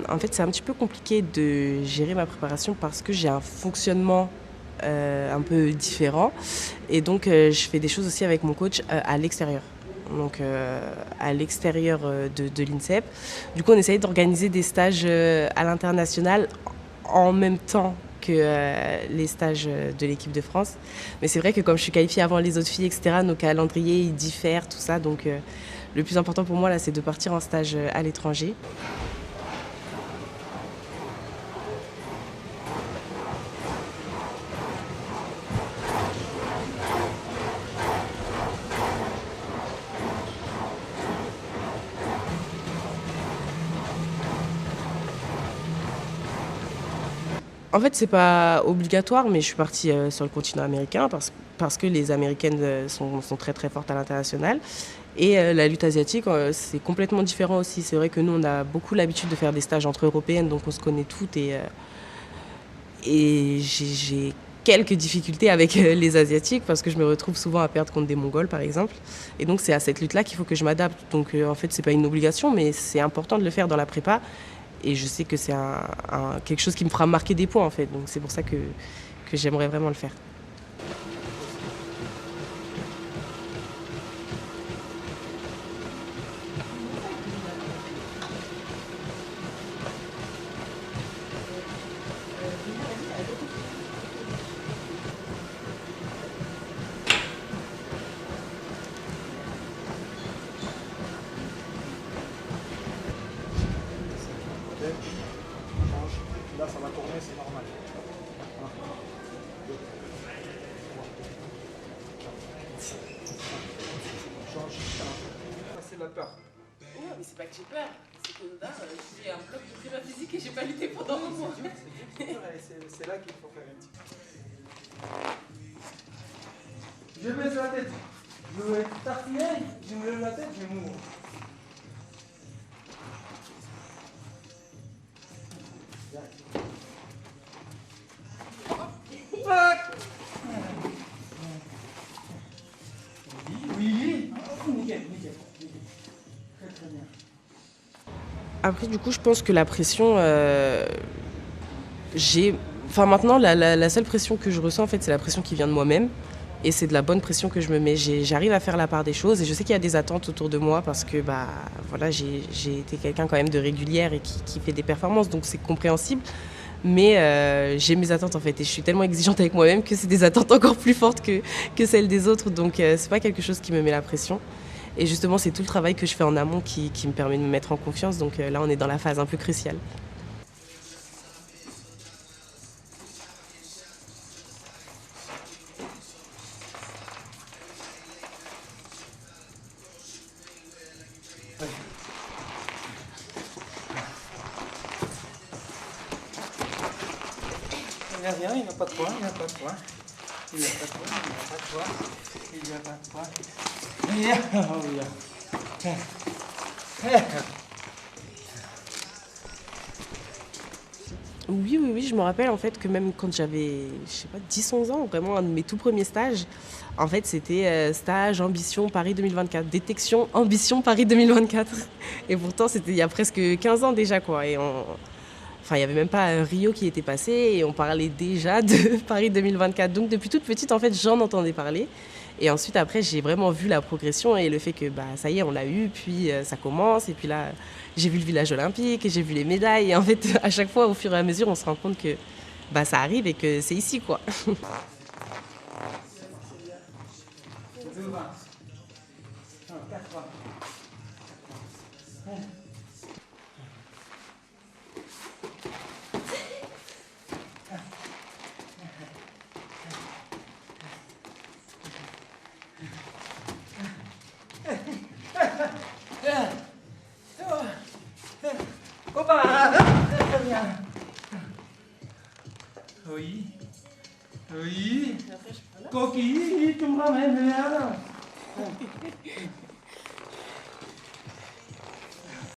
En fait, c'est un petit peu compliqué de gérer ma préparation parce que j'ai un fonctionnement un peu différent. Et donc, je fais des choses aussi avec mon coach à l'extérieur. Donc, à l'extérieur de l'INSEP. Du coup, on essaye d'organiser des stages à l'international en même temps que les stages de l'équipe de France. Mais c'est vrai que comme je suis qualifiée avant les autres filles, etc., nos calendriers, ils diffèrent, tout ça. Donc, le plus important pour moi, là, c'est de partir en stage à l'étranger. En fait, c'est pas obligatoire, mais je suis partie sur le continent américain parce que les Américaines sont très très fortes à l'international. Et la lutte asiatique, c'est complètement différent aussi. C'est vrai que nous, on a beaucoup l'habitude de faire des stages entre européennes, donc on se connaît toutes. Et j'ai quelques difficultés avec les Asiatiques parce que je me retrouve souvent à perdre contre des Mongols, par exemple. Et donc, c'est à cette lutte-là qu'il faut que je m'adapte. Donc, en fait, c'est pas une obligation, mais c'est important de le faire dans la prépa. Et je sais que c'est quelque chose qui me fera marquer des points, en fait. Donc, c'est pour ça que j'aimerais vraiment le faire. Là, ça va tourner, c'est normal. Change. C'est la peur. Ouais, mais c'est pas que j'ai peur. C'est que là, j'ai un bloc de prépa physique et j'ai pas lutté pendant un mois. C'est là qu'il faut faire un petit peu. Je baisse la tête. Je veux être tartiner, je me lève la tête, je m'ouvre. Oui. Nickel. Très très bien. Après, du coup, je pense que la pression, j'ai... Enfin, maintenant, la seule pression que je ressens, en fait, c'est la pression qui vient de moi-même. Et c'est de la bonne pression que je me mets. J'arrive à faire la part des choses et je sais qu'il y a des attentes autour de moi parce que bah, voilà, j'ai été quelqu'un quand même de régulière et qui fait des performances, donc c'est compréhensible. Mais j'ai mes attentes en fait et je suis tellement exigeante avec moi-même que c'est des attentes encore plus fortes que celles des autres. Donc c'est pas quelque chose qui me met la pression. Et justement, c'est tout le travail que je fais en amont qui me permet de me mettre en confiance. Donc là, on est dans la phase un peu cruciale. Il n'y a rien, il n'y a pas de point, il n'y a pas de point. Il n'y a pas de point, il n'y a pas de point. Il n'y a pas de point. Il y a... Oh, il y a... Oui, je me rappelle en fait que même quand j'avais, je sais pas, 10-11 ans, vraiment un de mes tout premiers stages, en fait c'était stage Ambition Paris 2024, détection Ambition Paris 2024. Et pourtant c'était il y a presque 15 ans déjà quoi. Enfin il n'y avait même pas Rio qui était passé et on parlait déjà de Paris 2024. Donc depuis toute petite en fait j'en entendais parler. Et ensuite après j'ai vraiment vu la progression et le fait que bah ça y est on l'a eu, puis ça commence et puis là j'ai vu le village olympique et j'ai vu les médailles et en fait à chaque fois au fur et à mesure on se rend compte que bah ça arrive et que c'est ici quoi. Oui. Oui. Coquille, tu me ramènes là.